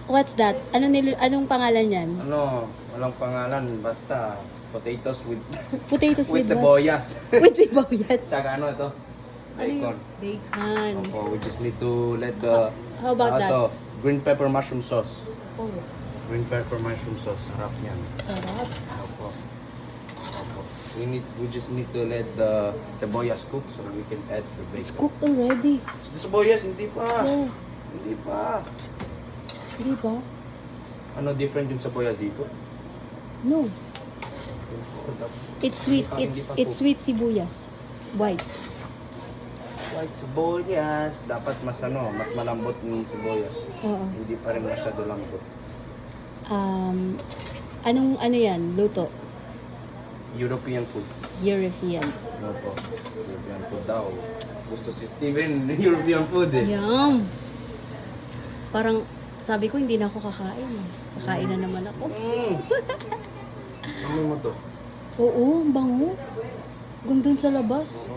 What's that? Anong pangalan yan? Ano, walang pangalan, basta potatoes with Potatoes with with what? sibuyas. With sibuyas. Tsaka ano ito? Ano yun? Bacon. Bacon. Opo, we just need to let the How about that? ito, green pepper mushroom sauce. Oh, Green pepper mushroom sauce, sarap niyan. sarap. Opo. Opo. We just need to let the sibuyas cook so we can add the It's bacon. cooked already. The sibuyas, hindi pa. Oh, Hindi pa. di ba? Ano different yung sibuyas dito? No. It's sweet. It's sweet sibuyas. White. White sibuyas. Dapat mas mas malambot yung sibuyas. Oo. Hindi pa rin masyado lambot. Ano yan? Luto? European food. European. Opo. European food daw. Gusto si Steven European food eh. Yum! Parang sabi ko hindi na ako kakain. Kakain na naman ako. Ano mo to? Oo, ang bango. Hanggang dun sa labas. Oo,